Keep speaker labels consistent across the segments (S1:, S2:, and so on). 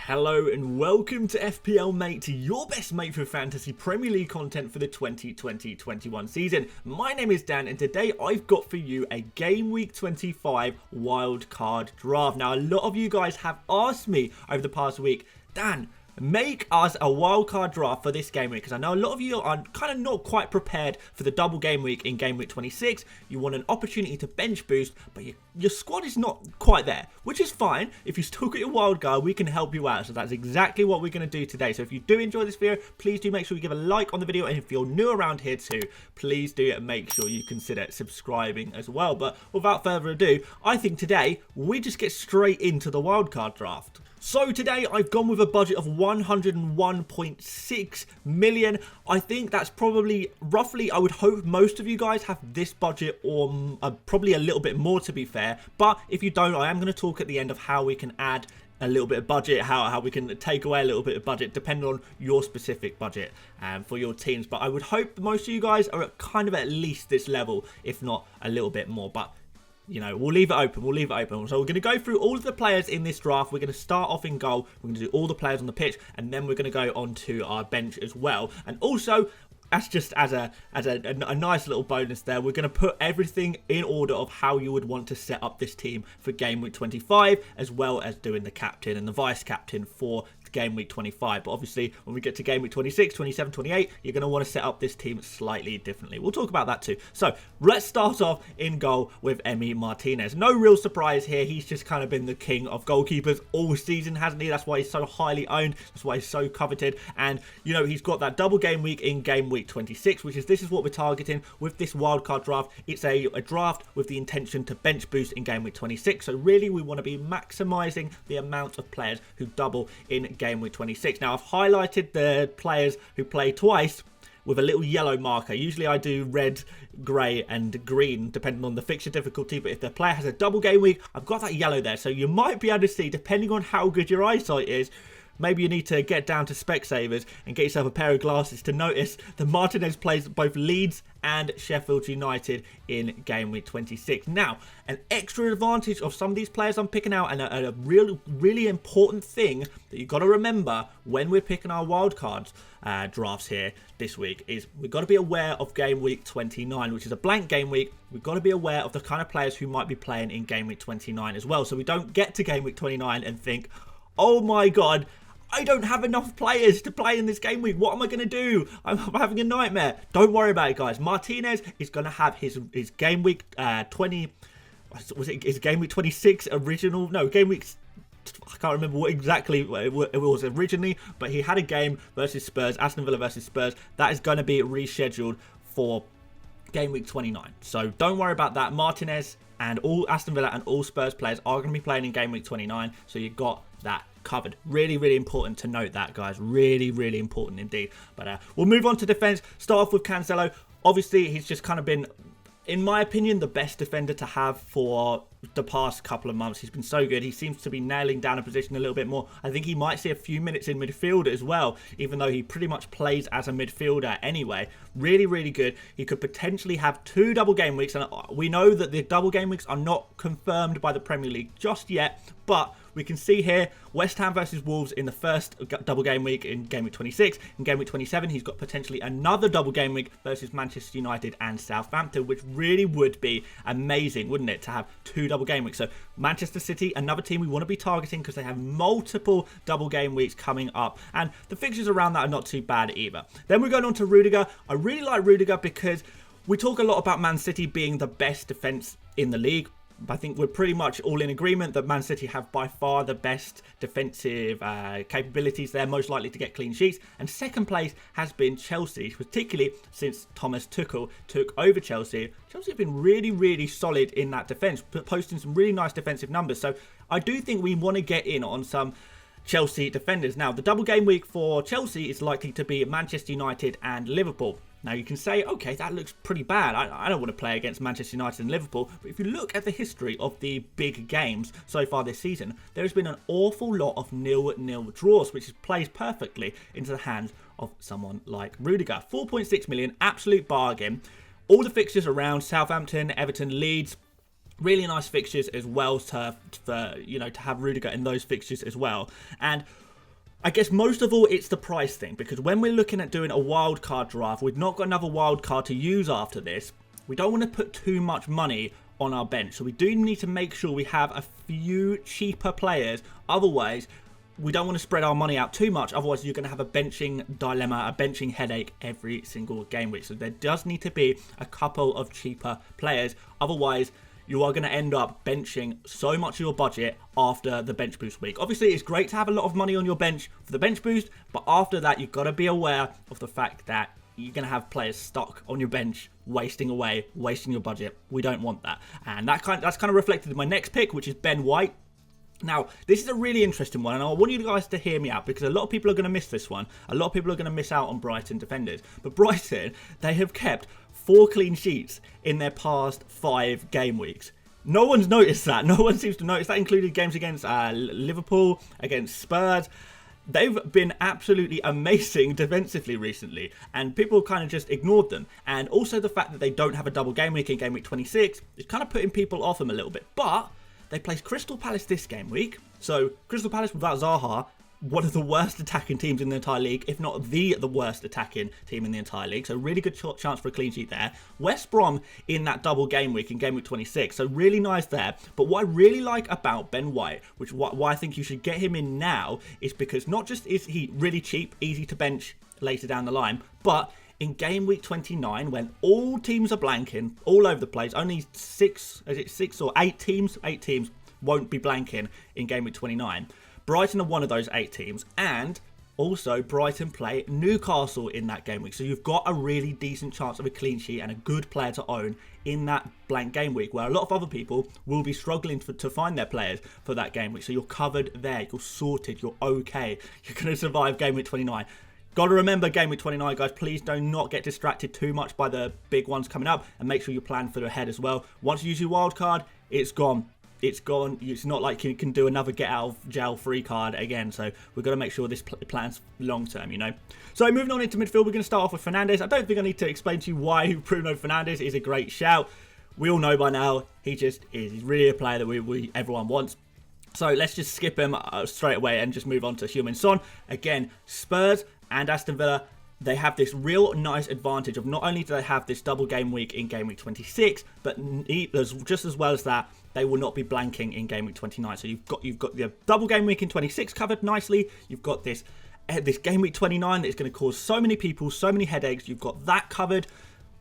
S1: Hello and welcome to FPL Mate, your best mate for fantasy Premier League content for the 2020-21 season. My name is Dan and today I've got for you a Game Week 25 wildcard draft. Now a lot of you guys have asked me over the past week, Dan, make us a wildcard draft for this game week, because I know a lot of you are kind of not quite prepared for the double game week in game week 26. You want an opportunity to bench boost, but your squad is not quite there, which is fine. If you still got your wildcard, we can help you out. So that's exactly what we're going to do today. So if you do enjoy this video, please do make sure you give a like on the video. And if you're new around here too, please do make sure you consider subscribing as well. But without further ado, I think today we just get straight into the wildcard draft. So today I've gone with a budget of 101.6 million. I think that's probably roughly, I would hope most of you guys have this budget or probably a little bit more, to be fair. But if you don't, I am going to talk at the end of how we can add a little bit of budget, how we can take away a little bit of budget depending on your specific budget for your teams. But I would hope most of you guys are at kind of at least this level, if not a little bit more. But you know, we'll leave it open. So we're going to go through all of the players in this draft. We're going to start off in goal. We're going to do all the players on the pitch, and then we're going to go on to our bench as well. And also, that's just as a nice little bonus there, we're going to put everything in order of how you would want to set up this team for game week 25, as well as doing the captain and the vice captain for game week 25. But obviously when we get to game week 26, 27, 28, you're going to want to set up this team slightly differently. We'll talk about that too. So let's start off in goal with Emi Martinez. No real surprise here. He's just kind of been the king of goalkeepers all season, hasn't he? That's why he's so highly owned. That's why he's so coveted. And you know, he's got that double game week in game week 26, which is this is what we're targeting with this wildcard draft. It's a draft with the intention to bench boost in game week 26. So really we want to be maximizing the amount of players who double in game week 26. Now I've highlighted the players who play twice with a little yellow marker. Usually I do red, grey and green depending on the fixture difficulty, but if the player has a double game week, I've got that yellow there. So you might be able to see, depending on how good your eyesight is, maybe you need to get down to Specsavers and get yourself a pair of glasses to notice that Martinez plays both Leeds and Sheffield United in game week 26. Now, an extra advantage of some of these players I'm picking out, and a really important thing that you've got to remember when we're picking our wildcards drafts here this week, is we've got to be aware of game week 29, which is a blank game week. We've got to be aware of the kind of players who might be playing in game week 29 as well, so we don't get to game week 29 and think, oh my god, I don't have enough players to play in this game week. What am I going to do? I'm having a nightmare. Don't worry about it, guys. Martinez is going to have his game week 20. Was it his game week 26 original? No, game week. I can't remember what exactly it was originally, but he had a game versus Spurs, Aston Villa versus Spurs. That is going to be rescheduled for game week 29. So don't worry about that. Martinez and all Aston Villa and all Spurs players are going to be playing in game week 29. So you've got that covered. Really important to note that, guys. Really important indeed. But we'll move on to defense. Start off with Cancelo. Obviously, he's just kind of been, in my opinion, the best defender to have for the past couple of months. He's been so good. He seems to be nailing down a position a little bit more. I think he might see a few minutes in midfield as well, even though he pretty much plays as a midfielder anyway. Really good. He could potentially have 2 double game weeks, and we know that the double game weeks are not confirmed by the Premier League just yet, but we can see here West Ham versus Wolves in the first double game week in game week 26. In game week 27, he's got potentially another double game week versus Manchester United and Southampton, which really would be amazing, wouldn't it, to have 2 double game weeks. So Manchester City, another team we want to be targeting because they have multiple double game weeks coming up, and the fixtures around that are not too bad either. Then we're going on to Rudiger. I really like Rudiger because we talk a lot about Man City being the best defence in the league. I think we're pretty much all in agreement that Man City have by far the best defensive capabilities. They're most likely to get clean sheets. And second place has been Chelsea, particularly since Thomas Tuchel took over Chelsea. Chelsea have been really solid in that defence, posting some really nice defensive numbers. So I do think we want to get in on some Chelsea defenders. Now, the double game week for Chelsea is likely to be Manchester United and Liverpool. Now you can say, okay, that looks pretty bad. I don't want to play against Manchester United and Liverpool. But if you look at the history of the big games so far this season, there has been an awful lot of 0-0 draws, which plays perfectly into the hands of someone like Rudiger. 4.6 million, absolute bargain. All the fixtures around Southampton, Everton, Leeds, really nice fixtures as well to have Rudiger in those fixtures as well. And I guess most of all, it's the price thing, because when we're looking at doing a wildcard draft, we've not got another wildcard to use after this. We don't want to put too much money on our bench, so we do need to make sure we have a few cheaper players. Otherwise, we don't want to spread our money out too much. Otherwise, you're going to have a benching dilemma, a benching headache every single game week. So there does need to be a couple of cheaper players. Otherwise, you are going to end up benching so much of your budget after the bench boost week. Obviously, it's great to have a lot of money on your bench for the bench boost, but after that, you've got to be aware of the fact that you're going to have players stuck on your bench, wasting your budget. We don't want that. And that's kind of reflected in my next pick, which is Ben White. Now, this is a really interesting one, and I want you guys to hear me out, because a lot of people are going to miss this one. A lot of people are going to miss out on Brighton defenders. But Brighton, they have kept 4 clean sheets in their past 5 game weeks. No one's noticed that. No one seems to notice. That included games against Liverpool, against Spurs. They've been absolutely amazing defensively recently, and people kind of just ignored them. And also the fact that they don't have a double game week in game week 26 is kind of putting people off them a little bit. But they placed Crystal Palace this game week. So Crystal Palace without Zaha, one of the worst attacking teams in the entire league, if not the worst attacking team in the entire league. So really good chance for a clean sheet there. West Brom in that double game week in game week 26. So really nice there. But what I really like about Ben White, which why I think you should get him in now, is because not just is he really cheap, easy to bench later down the line, but in game week 29, when all teams are blanking all over the place, only 6 or 8 teams won't be blanking in game week 29. Brighton are one of those 8 teams, and also Brighton play Newcastle in that game week. So you've got a really decent chance of a clean sheet and a good player to own in that blank game week, where a lot of other people will be struggling to find their players for that game week. So you're covered there, you're sorted, you're okay. You're going to survive game week 29. Got to remember game week 29, guys. Please do not get distracted too much by the big ones coming up, and make sure you plan for the ahead as well. Once you use your wild card, it's gone. It's gone. It's not like you can do another get out of jail free card again. So we've got to make sure this plan's long term, you know. So moving on into midfield, we're going to start off with Fernandes. I don't think I need to explain to you why Bruno Fernandes is a great shout. We all know by now he just is. He's really a player that everyone wants. So let's just skip him straight away and just move on to Heung-min Son. Again, Spurs and Aston Villa, they have this real nice advantage of not only do they have this double game week in game week 26, but just as well as that, they will not be blanking in game week 29. So you've got the double game week in 26 covered nicely. You've got this game week 29 that is going to cause so many people so many headaches. You've got that covered.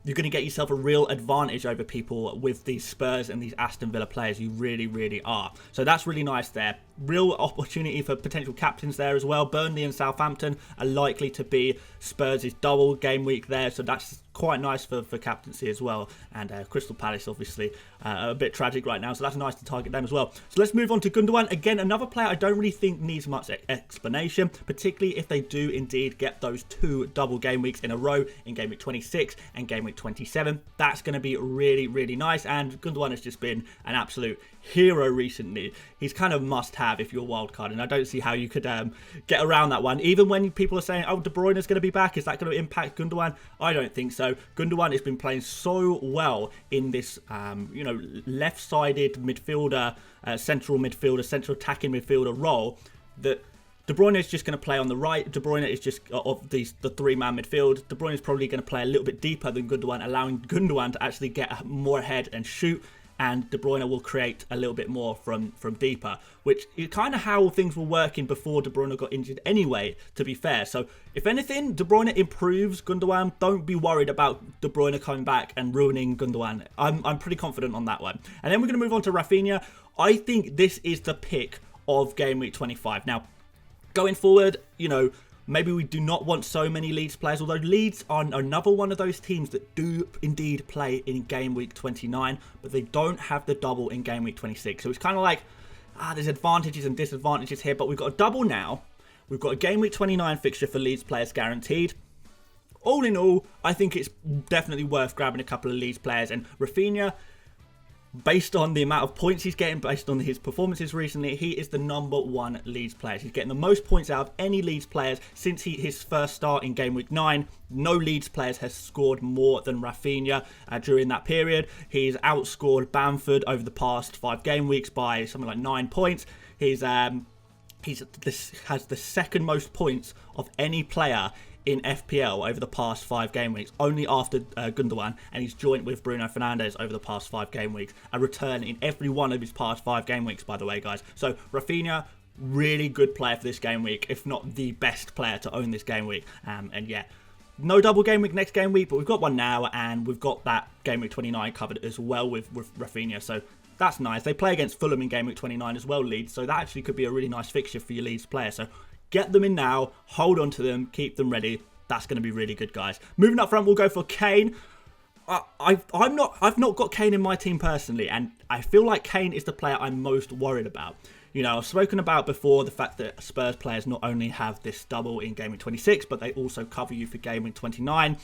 S1: You're going to get yourself a real advantage over people with these Spurs and these Aston Villa players. You really, really are. So that's really nice there. Real opportunity for potential captains there as well. Burnley and Southampton are likely to be Spurs' double game week there. So that's quite nice for captaincy as well. And Crystal Palace, obviously, a bit tragic right now. So that's nice to target them as well. So let's move on to Gundogan. Again, another player I don't really think needs much explanation, particularly if they do indeed get those 2 double game weeks in a row in game week 26 and game week 27. That's going to be really, really nice. And Gundogan has just been an absolute hero recently. He's kind of must-have if you're a wild card, and I don't see how you could get around that one. Even when people are saying, oh, De Bruyne is going to be back, is that going to impact Gundogan? I don't think so. Gundogan has been playing so well in this left-sided midfielder, central midfielder, central attacking midfielder role that De Bruyne is just going to play on the right. De Bruyne is just of the 3-man midfield. De Bruyne is probably going to play a little bit deeper than Gundogan, allowing Gundogan to actually get more ahead and shoot. And De Bruyne will create a little bit more from deeper, which is kind of how things were working before De Bruyne got injured anyway, to be fair. So if anything, De Bruyne improves Gundogan. Don't be worried about De Bruyne coming back and ruining Gundogan. I'm pretty confident on that one. And then we're going to move on to Rafinha. I think this is the pick of game week 25. Now, going forward, maybe we do not want so many Leeds players, although Leeds are another one of those teams that do indeed play in game week 29, but they don't have the double in game week 26. So it's kind of like, there's advantages and disadvantages here, but we've got a double now. We've got a game week 29 fixture for Leeds players guaranteed. All in all, I think it's definitely worth grabbing a couple of Leeds players, and Rafinha, based on the amount of points he's getting, based on his performances recently, he is the #1 Leeds player. He's getting the most points out of any Leeds players since his first start in game week 9. No Leeds players has scored more than Rafinha during that period. He's outscored Bamford over the past 5 game weeks by something like 9 points. He's This has the second most points of any player in FPL over the past 5 game weeks, only after Gundogan, and he's joint with Bruno Fernandes over the past 5 game weeks. A return in every one of his past 5 game weeks, by the way, guys. So Rafinha, really good player for this game week, if not the best player to own this game week. And yeah, no double game week next game week, but we've got one now, and we've got that game week 29 covered as well with Rafinha. So that's nice. They play against Fulham in game week 29 as well, Leeds. So that actually could be a really nice fixture for your Leeds player. So get them in now, hold on to them, keep them ready. That's going to be really good, guys. Moving up front, we'll go for Kane. I've not got Kane in my team personally, and I feel like Kane is the player I'm most worried about. You know, I've spoken about before the fact that Spurs players not only have this double in game week 26, but they also cover you for game week 29.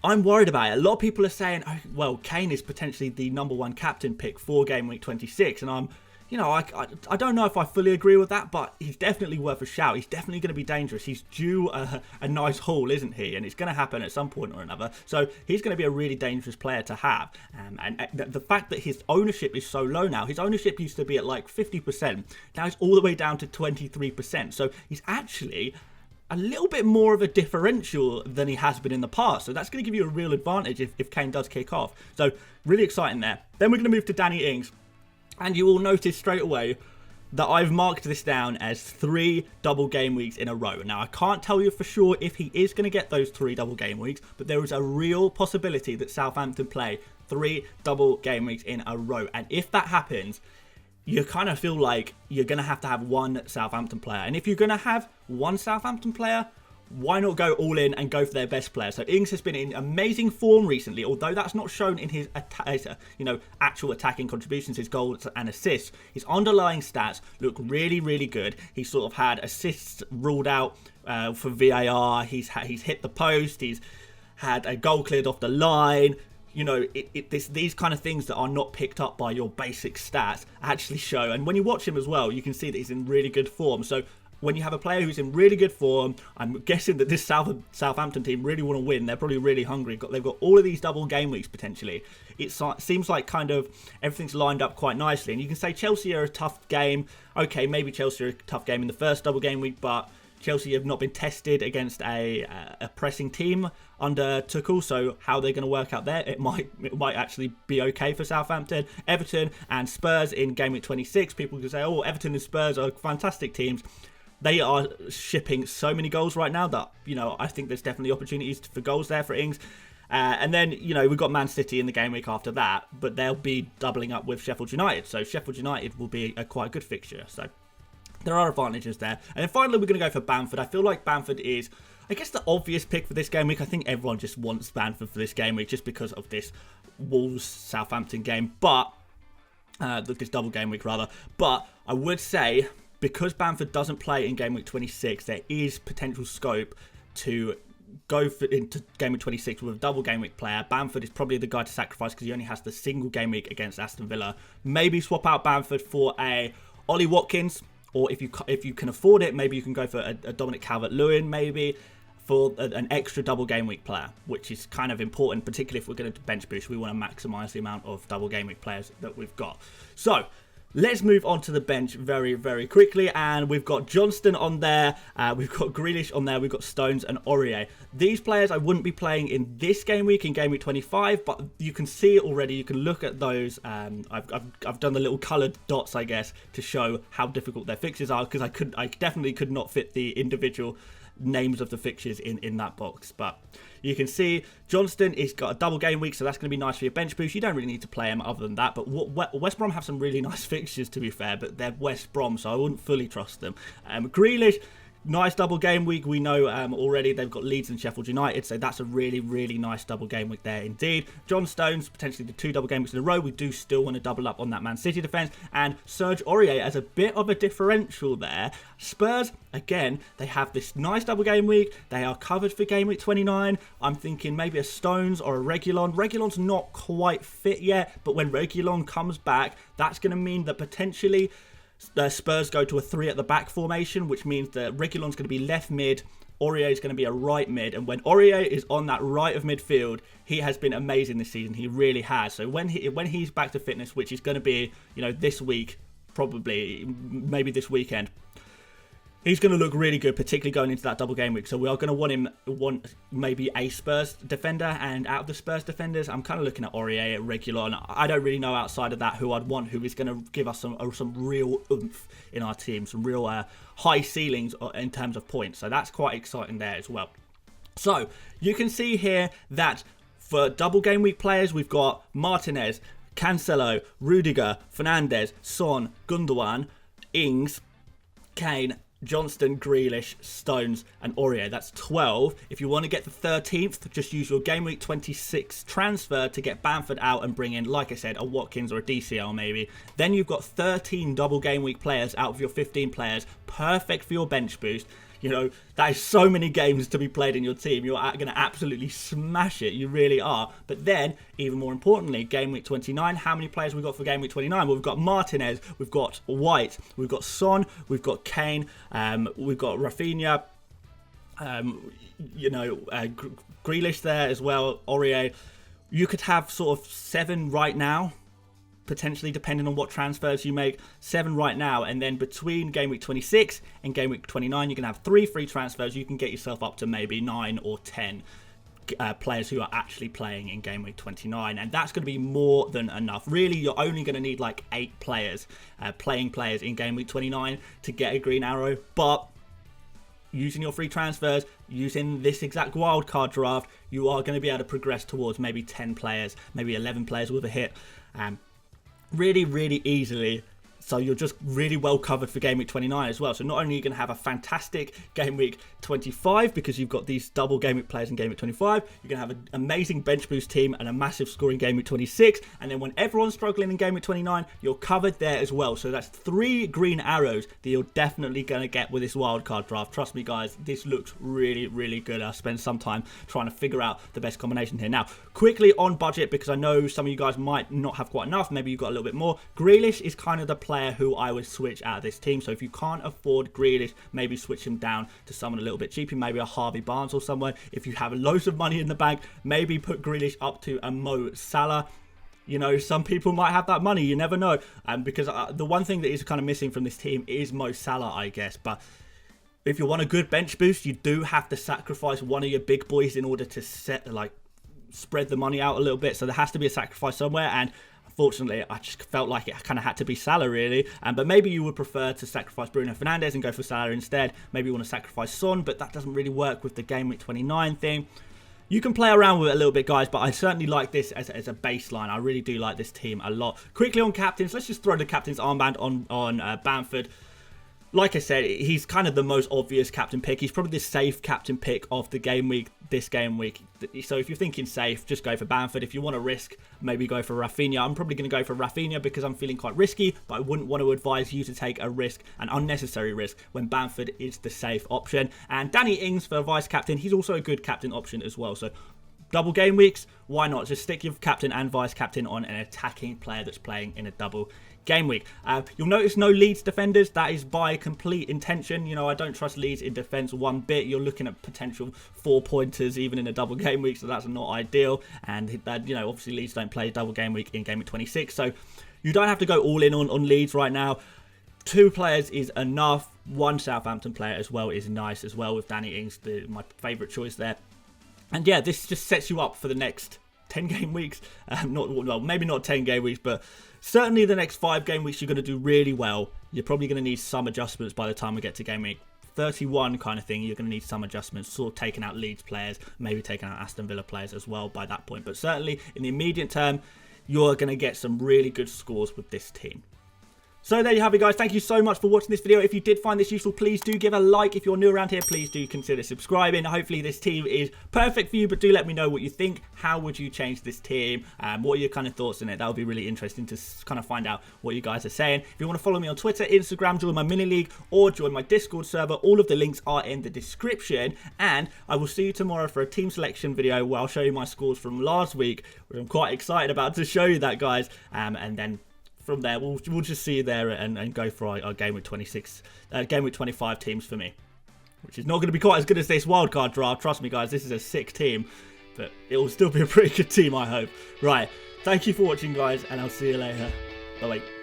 S1: I'm worried about it. A lot of people are saying, oh, well, Kane is potentially the #1 captain pick for game week 26, and I don't know if I fully agree with that, but he's definitely worth a shout. He's definitely going to be dangerous. He's due a nice haul, isn't he? And it's going to happen at some point or another. So he's going to be a really dangerous player to have. And the fact that his ownership is so low now, his ownership used to be at like 50%. Now it's all the way down to 23%. So he's actually a little bit more of a differential than he has been in the past. So that's going to give you a real advantage if Kane does kick off. So really exciting there. Then we're going to move to Danny Ings. And you will notice straight away that I've marked this down as 3 double game weeks in a row. Now, I can't tell you for sure if he is going to get those 3 double game weeks, but there is a real possibility that Southampton play 3 double game weeks in a row. And if that happens, you kind of feel like you're going to have one Southampton player. And if you're going to have one Southampton player, why not go all in and go for their best player? So Ings has been in amazing form recently, although that's not shown in his actual attacking contributions, his goals and assists. His underlying stats look really, really good. He's sort of had assists ruled out for VAR. He's hit the post. He's had a goal cleared off the line. You know, these kind of things that are not picked up by your basic stats actually show. And when you watch him as well, you can see that he's in really good form. So when you have a player who's in really good form, I'm guessing that this Southampton team really want to win. They're probably really hungry. They've got all of these double game weeks potentially. It seems like kind of everything's lined up quite nicely. And you can say Chelsea are a tough game. Okay, maybe Chelsea are a tough game in the first double game week, but Chelsea have not been tested against a pressing team under Tuchel, so how they're going to work out there, it might actually be okay for Southampton. Everton and Spurs in game week 26. People can say, oh, Everton and Spurs are fantastic teams. They are shipping so many goals right now that, you know, I think there's definitely opportunities for goals there for Ings. And then, you know, we've got Man City in the game week after that, but they'll be doubling up with Sheffield United. So Sheffield United will be a quite good fixture. So there are advantages there. And then finally, we're going to go for Bamford. I feel like Bamford is, I guess, the obvious pick for this game week. I think everyone just wants Bamford for this game week just because of this Wolves-Southampton game. But, this double game week rather. But I would say, because Bamford doesn't play in game week 26, there is potential scope to go into game week 26 with a double game week player. Bamford is probably the guy to sacrifice because he only has the single game week against Aston Villa. Maybe swap out Bamford for a Ollie Watkins, or if you can afford it, maybe you can go for a Dominic Calvert-Lewin, maybe for an extra double game week player, which is kind of important, particularly if we're going to bench boost. We want to maximise the amount of double game week players that we've got. So let's move on to the bench very, very quickly. And we've got Johnston on there. We've got Grealish on there. We've got Stones and Aurier. These players I wouldn't be playing in this game week, in game week 25, but you can see it already. You can look at those. I've done the little coloured dots, I guess, to show how difficult their fixtures are, because I definitely could not fit the individual names of the fixtures in that box. But you can see Johnston has got a double game week, so that's going to be nice for your bench boost. You don't really need to play him other than that, but West Brom have some really nice fixtures, to be fair, but they're West Brom, so I wouldn't fully trust them. Grealish, nice double game week. We know already they've got Leeds and Sheffield United, so that's a really, really nice double game week there indeed. John Stones, potentially the 2 double game weeks in a row. We do still want to double up on that Man City defence. And Serge Aurier as a bit of a differential there. Spurs, again, they have this nice double game week. They are covered for game week 29. I'm thinking maybe a Stones or a Reguilon. Reguilon's not quite fit yet, but when Reguilon comes back, that's going to mean that potentially Spurs go to a 3 at the back formation, which means that Reguilon's going to be left mid, Aurier is going to be a right mid, and when Aurier is on that right of midfield, he has been amazing this season. He really has. So when he's back to fitness, which is going to be, you know, this week, probably maybe this weekend, He's going to look really good, particularly going into that double game week. So we are going to want maybe a Spurs defender. And out of the Spurs defenders, I'm kind of looking at Aurier at regular. And I don't really know outside of that who I'd want, who is going to give us some real oomph in our team, some real high ceilings in terms of points. So that's quite exciting there as well. So you can see here that for double game week players, we've got Martinez, Cancelo, Rudiger, Fernandes, Son, Gundogan, Ings, Kane, Johnston, Grealish, Stones and Aurier. That's 12. If you want to get the 13th, just use your Game Week 26 transfer to get Bamford out and bring in, like I said, a Watkins or a DCL maybe. Then you've got 13 double Game Week players out of your 15 players. Perfect for your bench boost. You know, that is so many games to be played in your team. You're going to absolutely smash it. You really are. But then, even more importantly, Game Week 29. How many players have we got for Game Week 29? Well, we've got Martinez, we've got White, we've got Son, we've got Kane, we've got Rafinha, Grealish there as well, Aurier. You could have sort of 7 right now, potentially depending on what transfers you make, 7 right now, and then between Game Week 26 and Game Week 29 you can have 3 free transfers. You can get yourself up to maybe 9 or 10 players who are actually playing in Game Week 29, and that's going to be more than enough. Really, you're only going to need like 8 players, playing players in Game Week 29 to get a green arrow, but using your free transfers, using this exact wildcard draft, you are going to be able to progress towards maybe 10 players, maybe 11 players with a hit. Really easily. So you're just really well covered for Game Week 29 as well. So not only are you going to have a fantastic Game Week 25 because you've got these double Game Week players in Game Week 25, you're going to have an amazing bench boost team and a massive scoring Game Week 26. And then when everyone's struggling in Game Week 29, you're covered there as well. So that's 3 green arrows that you're definitely going to get with this wildcard draft. Trust me, guys, this looks really good. I spent some time trying to figure out the best combination here. Now, quickly on budget, because I know some of you guys might not have quite enough. Maybe you've got a little bit more. Grealish is kind of the player who I would switch out of this team. So if you can't afford Grealish, maybe switch him down to someone a little bit cheaper, maybe a Harvey Barnes or someone. If you have loads of money in the bank, maybe put Grealish up to a Mo Salah. You know, some people might have that money, you never know. Because the one thing that is kind of missing from this team is Mo Salah, I guess. But if you want a good bench boost, you do have to sacrifice one of your big boys in order to spread the money out a little bit. So there has to be a sacrifice somewhere, and unfortunately, I just felt like it kind of had to be Salah, really. But maybe you would prefer to sacrifice Bruno Fernandes and go for Salah instead. Maybe you want to sacrifice Son, but that doesn't really work with the Game Week 29 thing. You can play around with it a little bit, guys, but I certainly like this as a baseline. I really do like this team a lot. Quickly on captains, let's just throw the captain's armband on Bamford. Like I said, he's kind of the most obvious captain pick. He's probably the safe captain pick of the game week, this game week. So if you're thinking safe, just go for Bamford. If you want to risk, maybe go for Rafinha. I'm probably going to go for Rafinha because I'm feeling quite risky, but I wouldn't want to advise you to take a risk, an unnecessary risk, when Bamford is the safe option. And Danny Ings for vice captain. He's also a good captain option as well. So double game weeks, why not? Just stick your captain and vice captain on an attacking player that's playing in a double game week. You'll notice no Leeds defenders. That is by complete intention. You know, I don't trust Leeds in defence one bit. You're looking at potential 4-pointers even in a double game week, so that's not ideal. And you know, obviously Leeds don't play double game week in Game Week 26, so you don't have to go all in on Leeds right now. 2 players is enough. 1 Southampton player as well is nice as well, with Danny Ings, my favourite choice there. And yeah, this just sets you up for the next 10 game weeks. Maybe not 10 game weeks, but certainly the next 5 game weeks you're going to do really well. You're probably going to need some adjustments by the time we get to game week 31 kind of thing. You're going to need some adjustments, sort of taking out Leeds players, maybe taking out Aston Villa players as well by that point. But certainly in the immediate term, you're going to get some really good scores with this team. So there you have it, guys. Thank you so much for watching this video. If you did find this useful, please do give a like. If you're new around here, please do consider subscribing. Hopefully this team is perfect for you, but do let me know what you think. How would you change this team? What are your kind of thoughts on it? That would be really interesting to kind of find out what you guys are saying. If you want to follow me on Twitter, Instagram, join my mini league, or join my Discord server, all of the links are in the description. And I will see you tomorrow for a team selection video where I'll show you my scores from last week, which I'm quite excited about to show you that, guys. And then from there, we'll just see you there and go for our Game Week 26, Game Week 25 teams for me, which is not going to be quite as good as this wildcard draft. Trust me, guys, this is a sick team, but it will still be a pretty good team, I hope. Right, thank you for watching, guys, and I'll see you later. Bye-bye.